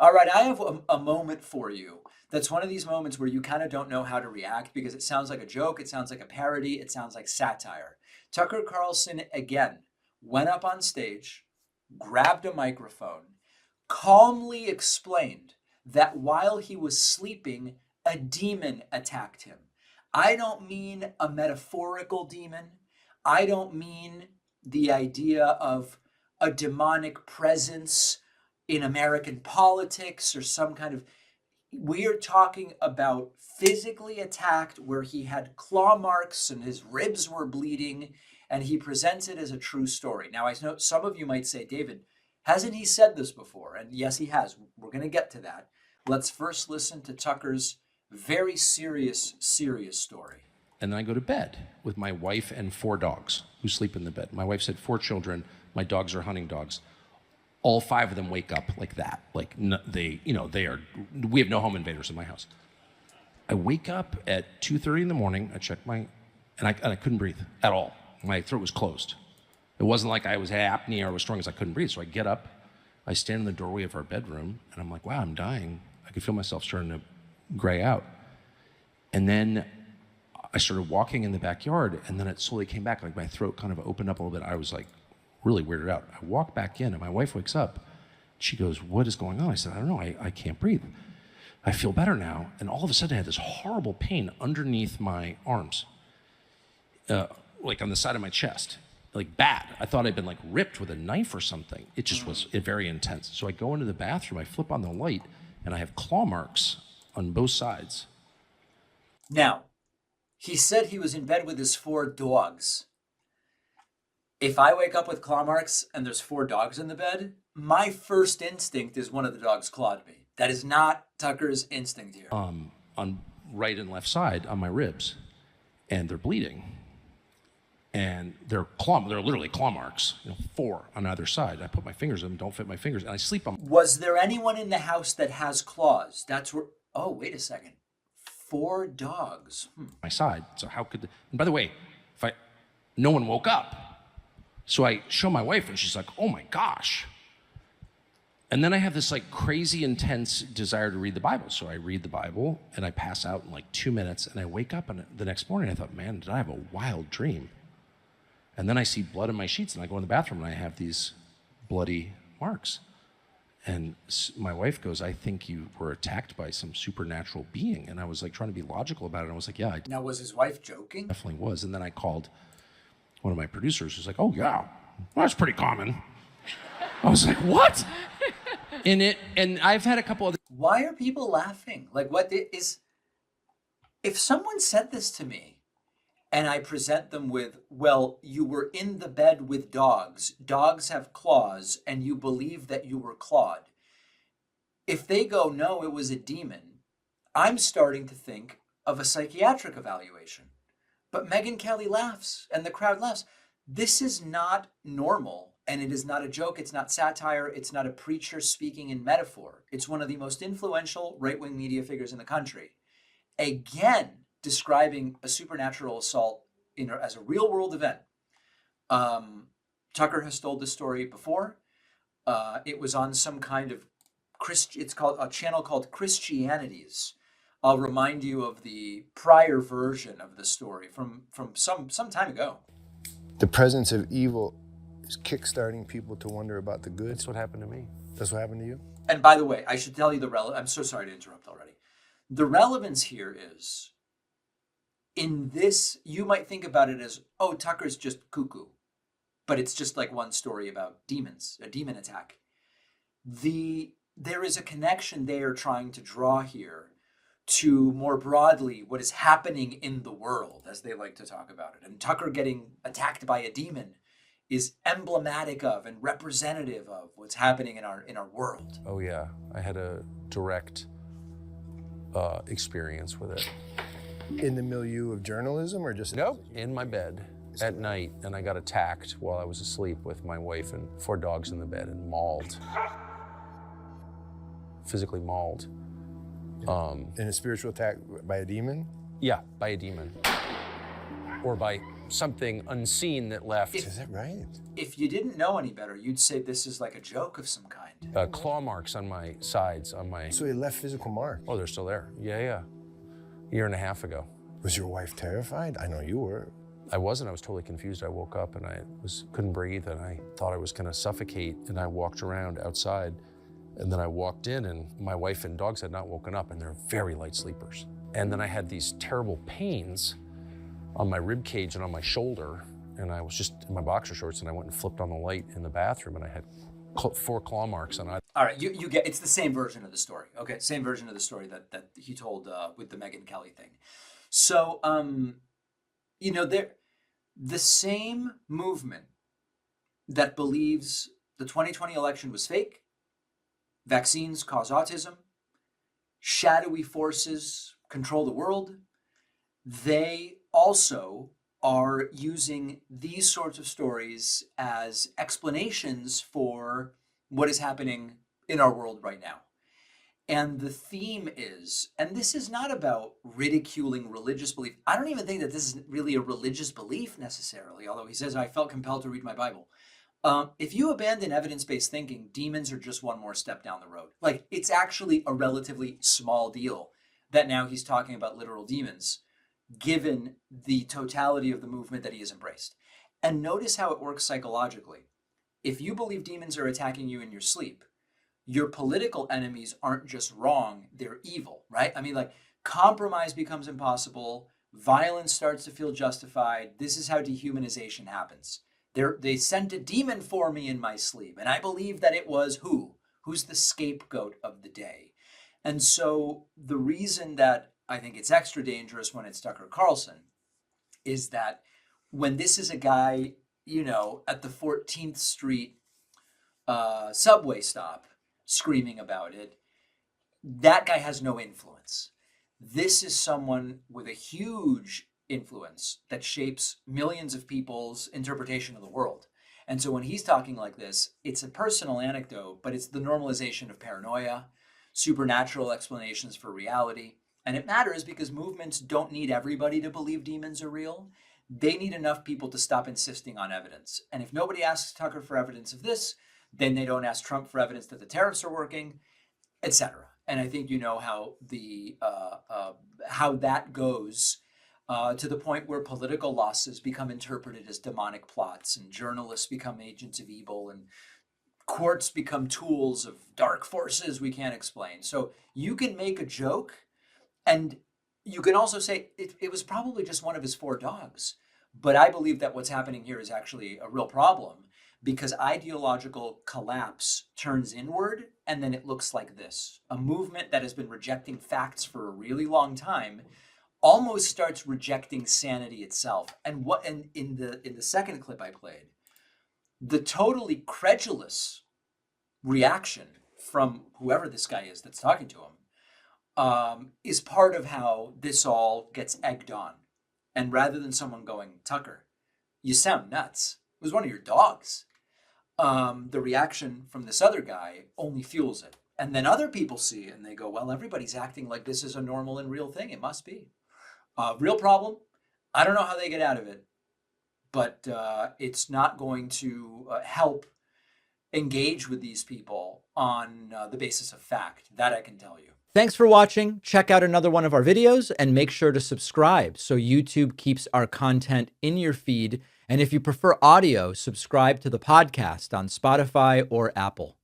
All right, I have a moment for you. That's one of these moments where you kind of don't know how to react because it sounds like a joke, it sounds like a parody, it sounds like satire. Tucker Carlson again went up on stage, grabbed a microphone, calmly explained that while he was sleeping, a demon attacked him. I don't mean a metaphorical demon. I don't mean the idea of a demonic presence in American politics or some kind of. We are talking about physically attacked where he had claw marks and his ribs were bleeding, and he presents it as a true story. Now, I know some of you might say, David, hasn't he said this before? And yes, he has. We're going to get to that. Let's first listen to Tucker's very serious story. And then I go to bed with my wife and 4 dogs who sleep in the bed. My wife said 4 children. My dogs are hunting dogs. All 5 of them wake up like that. Like they are. We have no home invaders in my house. I wake up at 2:30 in the morning. I check and I couldn't breathe at all. My throat was closed. It wasn't like I was apnea or was strong as I couldn't breathe. So I get up, I stand in the doorway of our bedroom, and I'm like, wow, I'm dying. I could feel myself starting to gray out. And then I started walking in the backyard, and then it slowly came back. Like my throat kind of opened up a little bit. I was like really weirded out. I walk back in, and my wife wakes up. She goes, what is going on? I said, I don't know. I can't breathe. I feel better now. And all of a sudden, I had this horrible pain underneath my arms, like on the side of my chest, like bad. I thought I'd been like ripped with a knife or something. It just was very intense. So I go into the bathroom, I flip on the light, and I have claw marks on both sides. Now, he said he was in bed with his 4 dogs. If I wake up with claw marks and there's 4 dogs in the bed, my first instinct is one of the dogs clawed me. That is not Tucker's instinct here. On right and left side on my ribs, and they're bleeding. And they're literally claw marks, 4 on either side. I put my fingers in them, don't fit my fingers, and I sleep on. Was there anyone in the house that has claws? That's where. Oh, wait a second. 4 dogs. My side. So how could? And by the way, no one woke up. So I show my wife, and she's like, "Oh my gosh." And then I have this like crazy intense desire to read the Bible. So I read the Bible, and I pass out in like 2 minutes, and I wake up, and the next morning I thought, man, did I have a wild dream? And then I see blood in my sheets, and I go in the bathroom, and I have these bloody marks. And my wife goes, I think you were attacked by some supernatural being. And I was like trying to be logical about it. And I was like, yeah. Now, was his wife joking? Definitely was. And then I called one of my producers who's like, oh, yeah, well, that's pretty common. I was like, what? And I've had a couple of. Why are people laughing? Like, what is. If someone said this to me, and I present them with, well, you were in the bed with dogs. Dogs have claws, and you believe that you were clawed. If they go, no, it was a demon, I'm starting to think of a psychiatric evaluation. But Megyn Kelly laughs, and the crowd laughs. This is not normal, and it is not a joke. It's not satire. It's not a preacher speaking in metaphor. It's one of the most influential right-wing media figures in the country. Again, describing a supernatural assault as a real-world event. Tucker has told this story before. It was on some kind of it's called a channel called Christianities. I'll remind you of the prior version of the story from some time ago. The presence of evil is kickstarting people to wonder about the good. That's what happened to me. That's what happened to you? And by the way, I should tell you I'm so sorry to interrupt already. The relevance here is, in this, you might think about it as, oh, Tucker's just cuckoo. But it's just like one story about demons, a demon attack. There is a connection they are trying to draw here to more broadly what is happening in the world, as they like to talk about it. And Tucker getting attacked by a demon is emblematic of and representative of what's happening in our world. Oh yeah, I had a direct experience with it. In the milieu of journalism or just? Nope, in my bed at night, and I got attacked while I was asleep with my wife and 4 dogs in the bed and mauled. Physically mauled. In a spiritual attack by a demon? Yeah, by a demon. Or by something unseen that left. Is that right? If you didn't know any better, you'd say this is like a joke of some kind. Claw marks on my sides, on my... So he left physical marks. Oh, they're still there. Yeah. A year and a half ago. Was your wife terrified? I know you were. I wasn't. I was totally confused. I woke up and I couldn't breathe and I thought I was gonna suffocate, and I walked around outside, and then I walked in and my wife and dogs had not woken up, and they're very light sleepers. And then I had these terrible pains on my rib cage and on my shoulder, and I was just in my boxer shorts, and I went and flipped on the light in the bathroom, and I had 4 claw marks on either. All right, you get, it's the same version of the story. Okay, same version of the story that he told with the Megyn Kelly thing. So, you know, the same movement that believes the 2020 election was fake, vaccines cause autism, shadowy forces control the world, they also are using these sorts of stories as explanations for what is happening in our world right now. And the theme is, and this is not about ridiculing religious belief. I don't even think that this is really a religious belief necessarily, although he says, I felt compelled to read my Bible. If you abandon evidence-based thinking, demons are just one more step down the road. Like, it's actually a relatively small deal that now he's talking about literal demons, given the totality of the movement that he has embraced. And notice how it works psychologically. If you believe demons are attacking you in your sleep, your political enemies aren't just wrong, they're evil, right? I mean, like, compromise becomes impossible, violence starts to feel justified. This is how dehumanization happens. They sent a demon for me in my sleep, and I believe that it was who? Who's the scapegoat of the day? And so the reason that I think it's extra dangerous when it's Tucker Carlson is that when this is a guy, you know, at the 14th Street subway stop screaming about it, that guy has no influence. This is someone with a huge influence that shapes millions of people's interpretation of the world. And so when he's talking like this, it's a personal anecdote, but it's the normalization of paranoia, supernatural explanations for reality. And it matters because movements don't need everybody to believe demons are real. They need enough people to stop insisting on evidence. And if nobody asks Tucker for evidence of this, then they don't ask Trump for evidence that the tariffs are working, etc. And I think you know how how that goes to the point where political losses become interpreted as demonic plots, and journalists become agents of evil, and courts become tools of dark forces we can't explain. So you can make a joke, and you can also say it was probably just one of his 4 dogs. But I believe that what's happening here is actually a real problem, because ideological collapse turns inward, and then it looks like this. A movement that has been rejecting facts for a really long time almost starts rejecting sanity itself. And in the second clip I played, the totally credulous reaction from whoever this guy is that's talking to him is part of how this all gets egged on. And rather than someone going, Tucker, you sound nuts, it was one of your dogs, the reaction from this other guy only fuels it. And then other people see it and they go, well, everybody's acting like this is a normal and real thing. It must be. Real problem. I don't know how they get out of it, but it's not going to help engage with these people on the basis of fact. That I can tell you. Thanks for watching. Check out another one of our videos and make sure to subscribe so YouTube keeps our content in your feed. And if you prefer audio, subscribe to the podcast on Spotify or Apple.